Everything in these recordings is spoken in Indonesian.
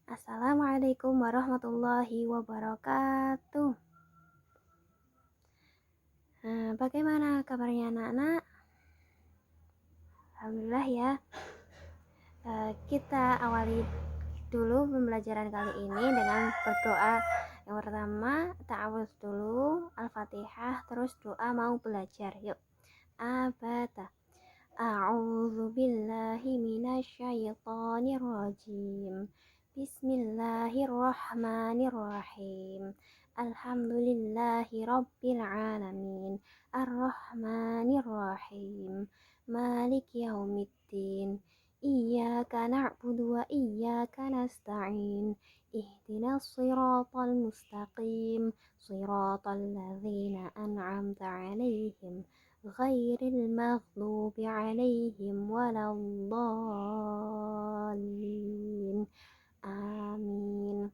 Assalamualaikum warahmatullahi wabarakatuh. Bagaimana kabarnya anak-anak? Alhamdulillah ya. Kita awali dulu pembelajaran kali ini dengan berdoa. Yang pertama, ta'awudz dulu, Al-Fatihah, terus doa mau belajar. Yuk. Abata. A'udzu billahi minasyaitonir rajim. Bismillahirrahmanirrahim. Alhamdulillahi rabbil alamin. Arrahmanirrahim. Malik yaumiddin. Iyyaka na'budu wa iyyaka nasta'in. Ihdinas siratal mustaqim. Siratal ladzina an'amta 'alaihim ghairil maghdubi 'alaihim waladdallin. Amin.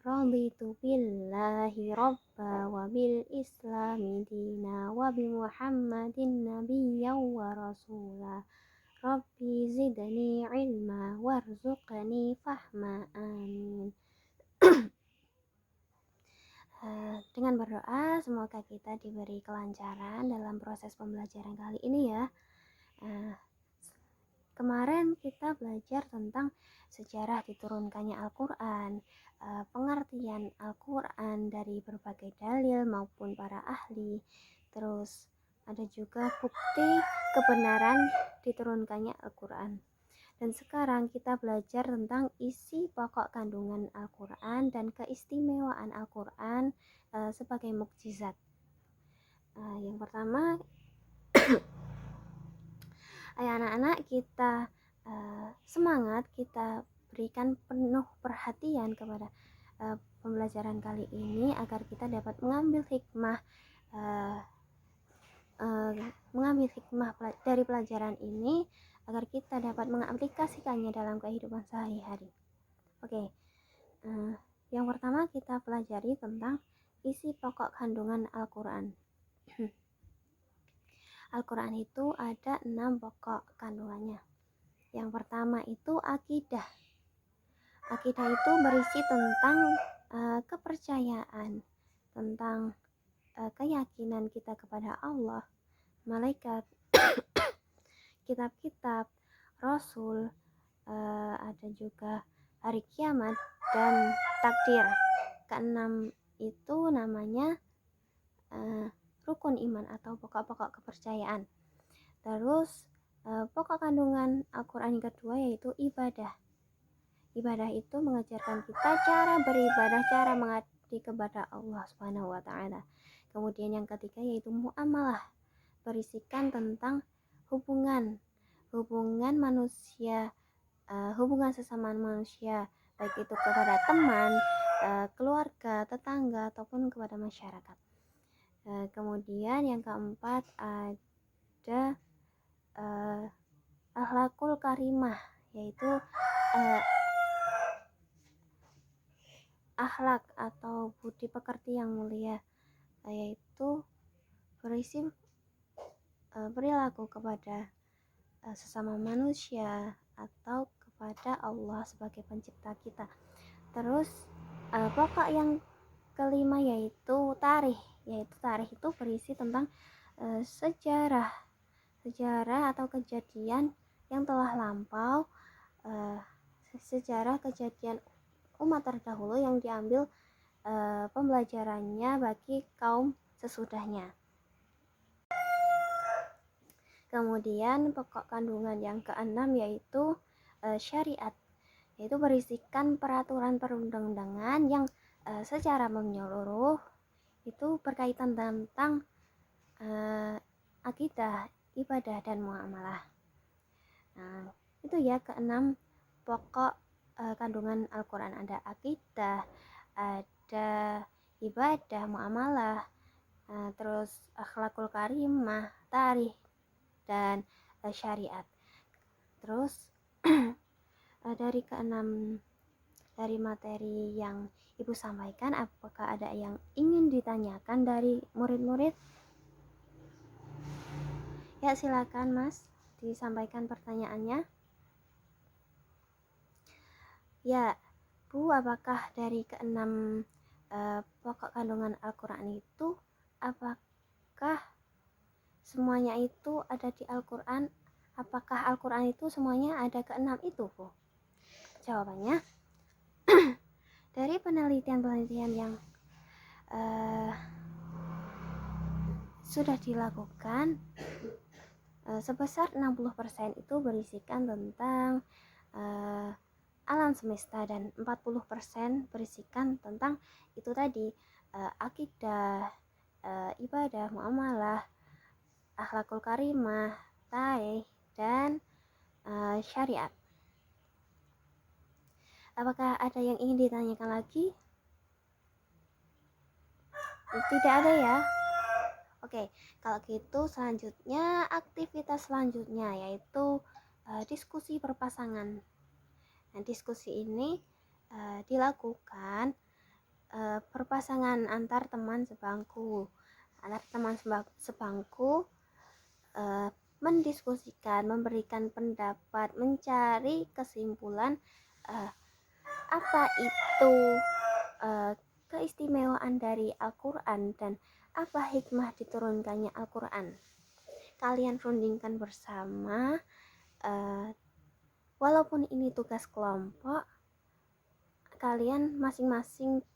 Raditu billahi rabba wa bil islami dina wa bi muhammadin nabiyyan wa rasula. Rabbi zidni ilma warzuqni fahma. Amin. Dengan berdoa semoga kita diberi kelancaran dalam proses pembelajaran kali ini ya. Kemarin kita belajar tentang sejarah diturunkannya Al-Quran, pengertian Al-Quran dari berbagai dalil maupun para ahli. Terus ada juga bukti kebenaran diturunkannya Al-Quran. Dan sekarang kita belajar tentang isi pokok kandungan Al-Quran dan keistimewaan Al-Quran sebagai mukjizat. Yang pertama, ayo anak-anak kita semangat, kita berikan penuh perhatian kepada pembelajaran kali ini agar kita dapat mengambil hikmah dari pelajaran ini agar kita dapat mengaplikasikannya dalam kehidupan sehari-hari. Oke, yang pertama kita pelajari tentang isi pokok kandungan Al-Quran. Al-Quran itu ada 6 pokok kandungannya. Yang pertama itu akidah. Akidah itu berisi tentang kepercayaan, tentang keyakinan kita kepada Allah, malaikat, kitab-kitab, rasul, ada juga hari kiamat dan takdir. Keenam itu namanya rukun iman atau pokok-pokok kepercayaan. Terus pokok kandungan Al-Quran yang kedua yaitu ibadah. Ibadah itu mengajarkan kita cara beribadah, cara mengabdi kepada Allah Subhanahu wa taala. Kemudian yang ketiga yaitu muamalah, berisikan tentang hubungan manusia, hubungan sesama manusia, baik itu kepada teman, keluarga, tetangga ataupun kepada masyarakat. Kemudian yang keempat ada akhlakul karimah, yaitu akhlak atau budi pekerti yang mulia, yaitu berisi perilaku kepada sesama manusia atau kepada Allah sebagai pencipta kita. Terus pokok yang kelima yaitu tarikh. Tarikh itu berisi tentang sejarah atau kejadian yang telah lampau, sejarah kejadian umat terdahulu yang diambil pembelajarannya bagi kaum sesudahnya. Kemudian pokok kandungan yang keenam yaitu syariat, yaitu berisikan peraturan perundang-undangan yang secara menyeluruh itu berkaitan tentang akidah, ibadah, dan muamalah. Nah, itu ya keenam pokok kandungan Al-Quran. Ada akidah, ada ibadah, muamalah, terus akhlakul karimah, tarikh, dan syariat. Terus dari keenam dari materi yang Ibu sampaikan, apakah ada yang ingin ditanyakan dari murid-murid? Ya, silakan Mas, disampaikan pertanyaannya. Ya, Bu, apakah dari keenam pokok kandungan Al-Quran itu, apakah semuanya itu ada di Al-Quran? Apakah Al-Quran itu semuanya ada keenam itu, Bu? Jawabannya, dari penelitian-penelitian yang sudah dilakukan, sebesar 60% itu berisikan tentang alam semesta dan 40% berisikan tentang itu tadi, akidah, ibadah, muamalah, akhlakul karimah, taih, dan syariat. Apakah ada yang ingin ditanyakan lagi? Tidak ada ya? Oke, kalau gitu selanjutnya aktivitas selanjutnya yaitu diskusi berpasangan. Nah, diskusi ini dilakukan berpasangan antar teman sebangku. Mendiskusikan, memberikan pendapat, mencari kesimpulan apa itu keistimewaan dari Al-Quran dan apa hikmah diturunkannya Al-Quran. Kalian rundingkan bersama, walaupun ini tugas kelompok, kalian masing-masing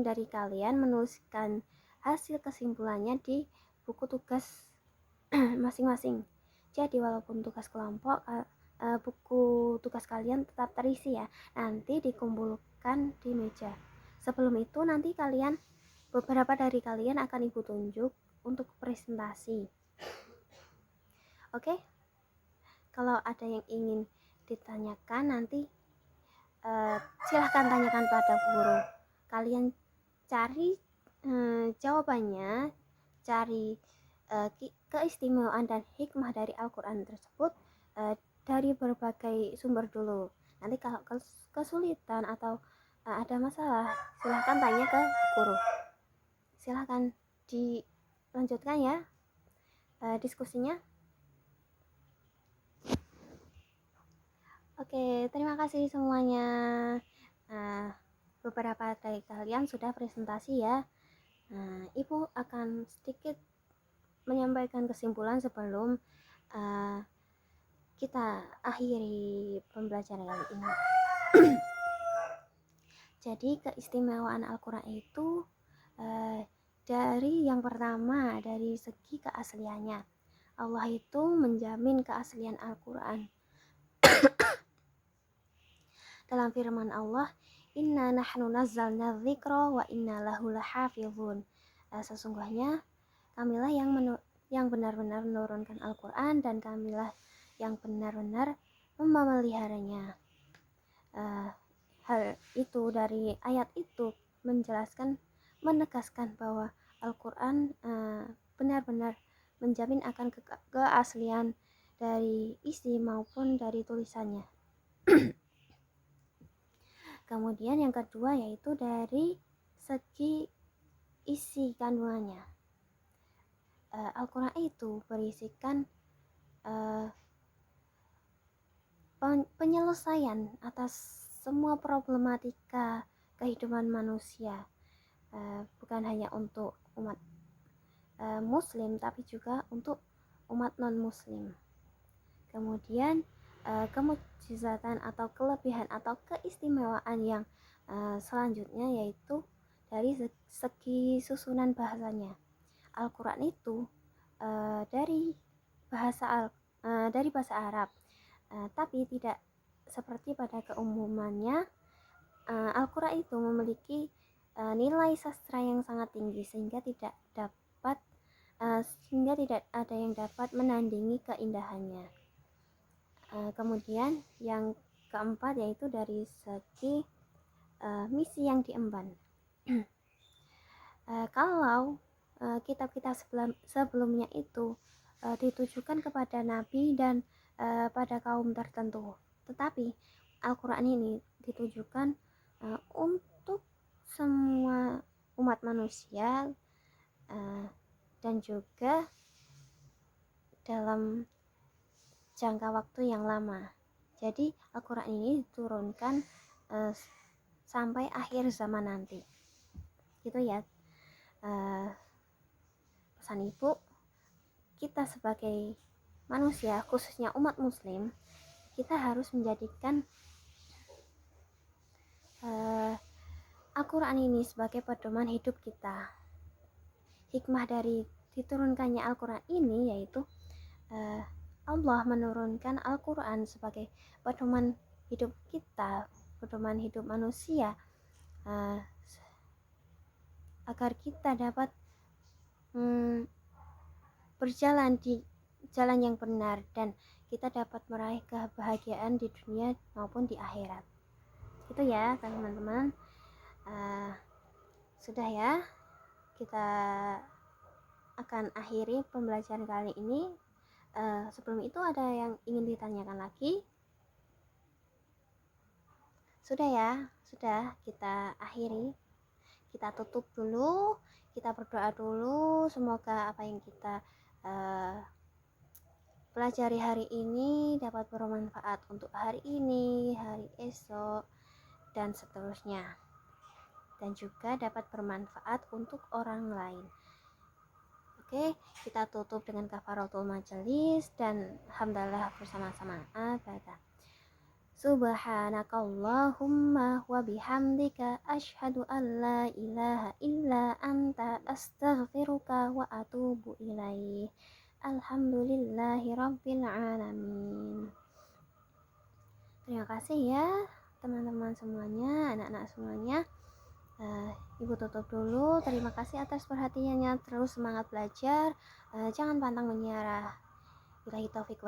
dari kalian menuliskan hasil kesimpulannya di buku tugas masing-masing. Jadi walaupun tugas kelompok, buku tugas kalian tetap terisi ya, nanti dikumpulkan di meja. Sebelum itu nanti beberapa dari kalian akan ibu tunjuk untuk presentasi. Oke? Kalau ada yang ingin ditanyakan nanti silahkan tanyakan pada guru. Kalian cari jawabannya, cari keistimewaan dan hikmah dari Al-Quran tersebut dari berbagai sumber dulu. Nanti kalau kesulitan atau ada masalah, silahkan tanya ke guru. Silahkan dilanjutkan ya diskusinya. Oke, terima kasih semuanya. Beberapa dari kalian sudah presentasi ya. Ibu akan sedikit menyampaikan kesimpulan sebelum kita akhiri pembelajaran kali ini. Jadi keistimewaan Al-Quran itu dari yang pertama, dari segi keasliannya. Allah itu menjamin keaslian Al-Quran. Dalam firman Allah, Inna nahnu nazzalna dzikra wa inna lahu lahafizun. Sesungguhnya kamilah yang benar-benar menurunkan Al-Quran dan kamilah yang benar-benar memeliharanya. Hal itu dari ayat itu menegaskan bahwa Al-Quran benar-benar menjamin akan keaslian dari isi maupun dari tulisannya. Kemudian yang kedua yaitu dari segi isi kandungannya. Al-Quran itu berisikan penyelesaian atas semua problematika kehidupan manusia, bukan hanya untuk umat muslim tapi juga untuk umat non-muslim. Kemudian kemujizatan atau kelebihan atau keistimewaan yang selanjutnya yaitu dari segi susunan bahasanya. Al-Quran itu dari bahasa Arab, tapi tidak seperti pada keumumannya. Al-Quran itu memiliki nilai sastra yang sangat tinggi sehingga tidak ada yang dapat menandingi keindahannya. Kemudian yang keempat yaitu dari segi misi yang diemban. Kalau kitab-kitab sebelumnya itu ditujukan kepada nabi dan pada kaum tertentu, tetapi Al-Quran ini ditujukan untuk semua umat manusia dan juga dalam jangka waktu yang lama. Jadi Al-Quran ini diturunkan sampai akhir zaman nanti. Gitu ya pesan ibu. Kita sebagai manusia, khususnya umat muslim, kita harus menjadikan Al-Quran ini sebagai pedoman hidup kita. Hikmah dari diturunkannya Al-Quran ini yaitu Allah menurunkan Al-Quran sebagai pedoman hidup kita, pedoman hidup manusia, agar kita dapat berjalan di jalan yang benar dan kita dapat meraih kebahagiaan di dunia maupun di akhirat. Itu ya teman-teman. Sudah ya, kita akan akhiri pembelajaran kali ini. Sebelum itu ada yang ingin ditanyakan lagi? Sudah ya, sudah, kita akhiri, kita tutup dulu, kita berdoa dulu. Semoga apa yang kita pelajari hari ini dapat bermanfaat untuk hari ini, hari esok, dan seterusnya, dan juga dapat bermanfaat untuk orang lain. Oke, kita tutup dengan kafaratul majelis dan hamdalah bersama-sama. Subhanakallahumma wa bihamdika asyhadu an la ilaha illa anta astaghfiruka wa atubu ilaih. Alhamdulillahi rabbil alamin. Terima kasih ya teman-teman semuanya, anak-anak semuanya. Ibu tutup dulu. Terima kasih atas perhatiannya. Terus semangat belajar, jangan pantang menyerah. Billahi taufik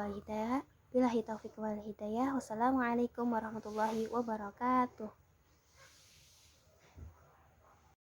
wal hidayah. Wassalamualaikum warahmatullahi wabarakatuh.